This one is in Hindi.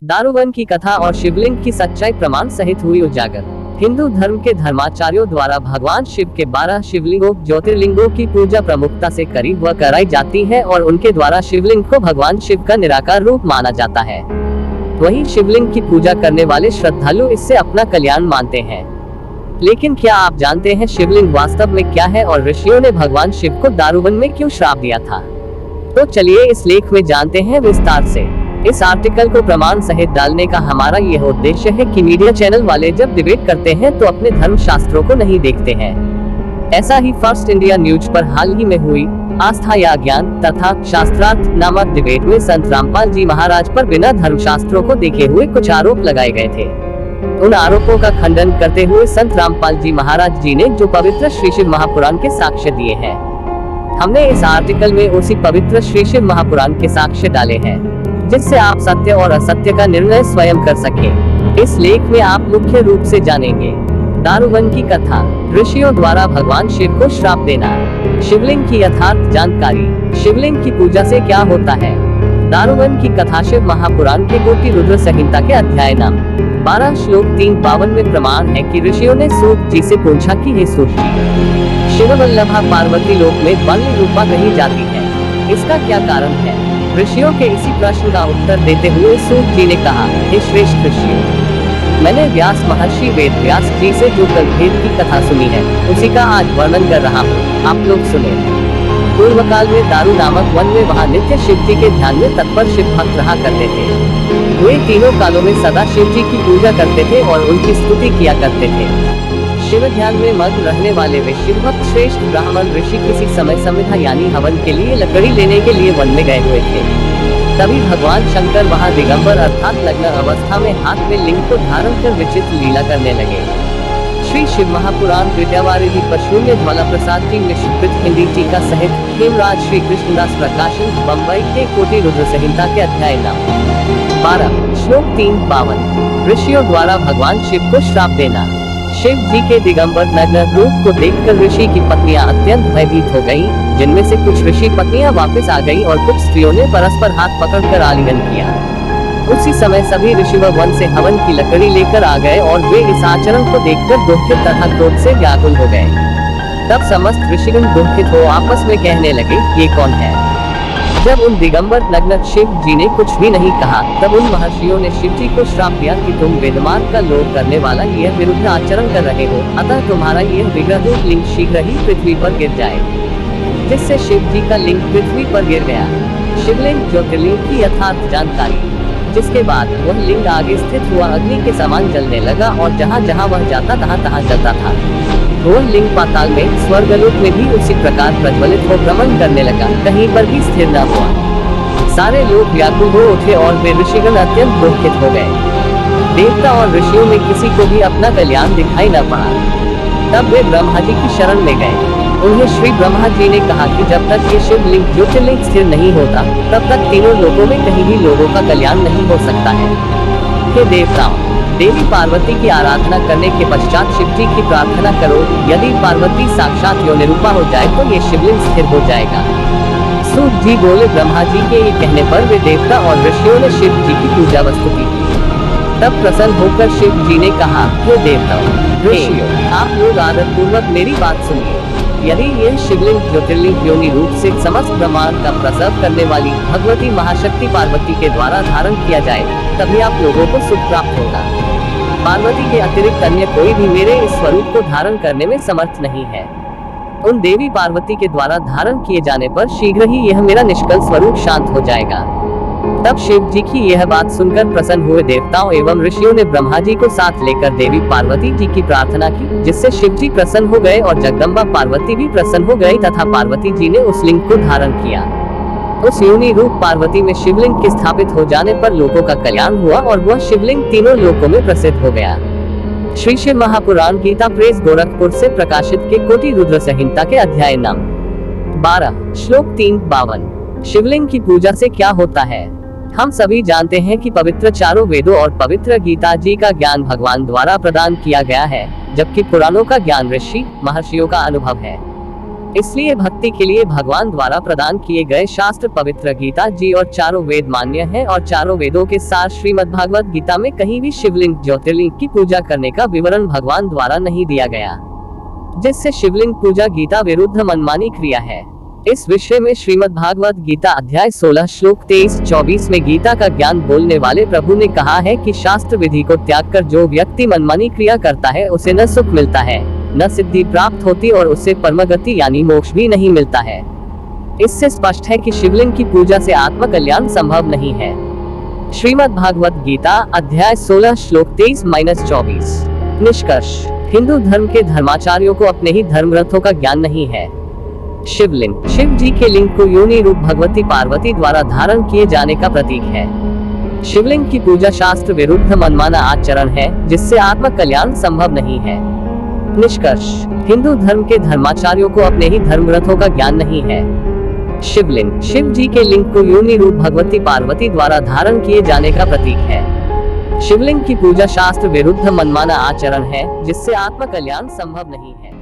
दारुवन की कथा और शिवलिंग की सच्चाई प्रमाण सहित हुई उजागर। हिंदू धर्म के धर्माचार्यों द्वारा भगवान शिव के 12 शिवलिंगों ज्योतिर्लिंगों की पूजा प्रमुखता से करी व कराई जाती है और उनके द्वारा शिवलिंग को भगवान शिव का निराकार रूप माना जाता है। वहीं शिवलिंग की पूजा करने वाले श्रद्धालु इससे अपना कल्याण मानते हैं। लेकिन क्या आप जानते हैं शिवलिंग वास्तव में क्या है और ऋषियों ने भगवान शिव को दारुवन में क्यों श्राप दिया था? तो चलिए इस लेख में जानते हैं विस्तार से। इस आर्टिकल को प्रमाण सहित डालने का हमारा यह उद्देश्य है कि मीडिया चैनल वाले जब डिबेट करते हैं तो अपने धर्म शास्त्रों को नहीं देखते हैं। ऐसा ही फर्स्ट इंडिया न्यूज पर हाल ही में हुई आस्था या ज्ञान तथा शास्त्रार्थ नामक डिबेट में संत रामपाल जी महाराज पर बिना धर्म शास्त्रों को देखे हुए कुछ आरोप लगाए गए थे। उन आरोपों का खंडन करते हुए संत रामपाल जी महाराज जी ने जो पवित्र श्री शिव महापुराण के साक्ष्य दिए हैं, हमने इस आर्टिकल में उसी पवित्र श्री शिव महापुराण के साक्ष्य डाले हैं, जिससे आप सत्य और असत्य का निर्णय स्वयं कर सकें। इस लेख में आप मुख्य रूप से जानेंगे दारुवन की कथा, ऋषियों द्वारा भगवान शिव को श्राप देना, शिवलिंग की यथार्थ जानकारी, शिवलिंग की पूजा से क्या होता है, दारुवन की कथा, शिव महापुराण के कोटि रुद्र संहिता के अध्याय नाम 12 श्लोक 3-52 में प्रमाण है कि ऋषियों ने सूत जी से पूछा कि हे सूत जी, शिववल्लभा पार्वती लोक में बाल्य रूपा कही जाती है, इसका क्या कारण है? ऋषियों के इसी प्रश्न का उत्तर देते हुए सूत जी ने कहा, हे श्रेष्ठ ऋषियों, मैंने व्यास महर्षि वेद व्यास जी से जो कल्पभेद की कथा सुनी है उसी का आज वर्णन कर रहा हूँ, आप लोग सुने। पूर्व काल में दारू नामक वन में वहाँ नित्य शिव जी के ध्यान में तत्पर शिव भक्त रहा करते थे। वे तीनों कालों में सदा शिव जी की पूजा करते थे और उनकी स्तुति किया करते थे। शिव ध्यान में मग्न रहने वाले वे शिव भक्त श्रेष्ठ ब्राह्मण ऋषि किसी समय समिधा यानी हवन के लिए लकड़ी लेने के लिए वन में गए हुए थे। तभी भगवान शंकर वहां दिगंबर अर्थात नग्न अवस्था में हाथ में लिंग को धारण कर विचित्र लीला करने लगे। श्री शिव महापुराण द्वितीयवारिधि पशून्य ज्वाला प्रसाद जी निष्कृत हिंदी टीका सहित हेमराज श्री कृष्णदास प्रकाशन बम्बई के कोटि रुद्र संहिता के अध्याय नाम 12 श्लोक 3-52 ऋषियों द्वारा भगवान शिव को श्राप देना। शिव जी के दिगंबर नग्न रूप को देखकर ऋषि की पत्नियां अत्यंत भयभीत हो गयीं, जिनमें से कुछ ऋषि पत्नियां वापस आ गयीं और कुछ स्त्रियों ने परस्पर हाथ पकड़कर आलिंगन किया। उसी समय सभी ऋषि वन से हवन की लकड़ी लेकर आ गए और वे इस आचरण को देखकर दुखित तथा क्रोध से व्याकुल हो गए। तब समस्त ऋषिगण दुखित हो आपस में कहने लगे, ये कौन है? जब उन दिगंबर नग्न शिव जी ने कुछ भी नहीं कहा, तब उन महर्षियों ने शिव जी को श्राप दिया कि तुम वेदमार्ग का लोप करने वाला यह विरुद्ध आचरण कर रहे हो, अतः तुम्हारा यह विग्रह रूप लिंग शीघ्र ही पृथ्वी पर गिर जाए। जिससे शिव जी का लिंग पृथ्वी पर गिर गया। शिवलिंग ज्योतिर्लिंग की यथार्थ जानकारी, जिसके बाद वह लिंग आगे स्थित हुआ अग्नि के समान जलने लगा और जहाँ जहाँ वह जाता तहाँ जलता था। वह लिंग पाताल में स्वर्गलोक में भी उसी प्रकार प्रज्वलित हो भ्रमण करने लगा, कहीं पर भी स्थिर न हुआ। सारे लोग व्याकुल हो उठे और वे ऋषिगण अत्यंत दुखित हो गए। देवता और ऋषियों में किसी को भी अपना कल्याण दिखाई न पड़ा। तब वे ब्रह्मा जी की शरण में गए। उन्हें श्री ब्रह्मा जी ने कहा कि जब तक ये शिवलिंग ज्योतिर्लिंग स्थिर नहीं होता, तब तक तीनों लोकों में कहीं भी लोगों का कल्याण नहीं हो सकता है। हे देवताओं, देवी पार्वती की आराधना करने के पश्चात शिव जी की प्रार्थना करो। यदि पार्वती साक्षात योनिरूपा हो जाए तो ये शिवलिंग स्थिर हो जाएगा। सूत जी बोले, ब्रह्मा जी के ये कहने पर वे देवता और ऋषियों ने शिव जी की पूजा वस्तुति की। तब प्रसन्न होकर शिव जी ने कहा, हे देवताओं ऋषियों, आप लोग आदर पूर्वक मेरी बात सुनिए। यदि यह शिवलिंग ज्योतिर्लिंग योनि रूप से समस्त ब्रह्मांड का प्रसव करने वाली भगवती महाशक्ति पार्वती के द्वारा धारण किया जाए, तभी आप लोगों को सुख प्राप्त होगा। पार्वती के अतिरिक्त अन्य कोई भी मेरे इस स्वरूप को धारण करने में समर्थ नहीं है। उन देवी पार्वती के द्वारा धारण किए जाने पर शीघ्र ही यह मेरा निष्कल स्वरूप शांत हो जाएगा। तब शिव जी की यह बात सुनकर प्रसन्न हुए देवताओं एवं ऋषियों ने ब्रह्मा जी को साथ लेकर देवी पार्वती जी की प्रार्थना की, जिससे शिव जी प्रसन्न हो गए और जगदम्बा पार्वती भी प्रसन्न हो गई तथा पार्वती जी ने उस लिंग को धारण किया। उस योनि रूप पार्वती में शिवलिंग के स्थापित हो जाने पर लोगों का कल्याण हुआ और वह शिवलिंग तीनों लोकों में प्रसिद्ध हो गया। श्री शिव महापुराण गीता प्रेस गोरखपुर से प्रकाशित के कोटि रुद्र संहिता के अध्याय नाम 12 श्लोक 3-52 शिवलिंग की पूजा से क्या होता है? हम सभी जानते हैं कि पवित्र चारों वेदों और पवित्र गीता जी का ज्ञान भगवान द्वारा प्रदान किया गया है, जबकि पुराणों का ज्ञान ऋषि महर्षियों का अनुभव है। इसलिए भक्ति के लिए भगवान द्वारा प्रदान किए गए शास्त्र पवित्र गीता जी और चारों वेद मान्य हैं और चारों वेदों के सार श्रीमद् भागवत गीता में कहीं भी शिवलिंग ज्योतिर्लिंग की पूजा करने का विवरण भगवान द्वारा नहीं दिया गया, जिससे शिवलिंग पूजा गीता विरुद्ध मनमानी क्रिया है। इस विषय में श्रीमद् भागवत गीता अध्याय 16 श्लोक 23-24 में गीता का ज्ञान बोलने वाले प्रभु ने कहा है कि शास्त्र विधि को त्याग कर जो व्यक्ति मनमानी क्रिया करता है उसे न सुख मिलता है, न सिद्धि प्राप्त होती और उसे परमगति यानी मोक्ष भी नहीं मिलता है। इससे स्पष्ट है कि शिवलिंग की पूजा से आत्म कल्याण संभव नहीं है। श्रीमद् भागवत गीता अध्याय 16 श्लोक 23-24। निष्कर्ष: हिंदू धर्म के धर्माचार्यों को अपने ही धर्म ग्रंथों का ज्ञान नहीं है। शिवलिंग शिव जी के लिंग को योनि रूप भगवती पार्वती द्वारा धारण किए जाने का प्रतीक है। शिवलिंग की पूजा शास्त्र विरुद्ध मनमाना आचरण है, जिससे आत्म कल्याण संभव नहीं है। निष्कर्ष: हिंदू धर्म के धर्माचार्यों को अपने ही धर्म ग्रंथों का ज्ञान नहीं है। शिवलिंग शिव जी के लिंग को योनि रूप भगवती पार्वती द्वारा धारण किए जाने का प्रतीक है। शिवलिंग की पूजा शास्त्र विरुद्ध मनमाना आचरण है, जिससे आत्म कल्याण संभव नहीं है।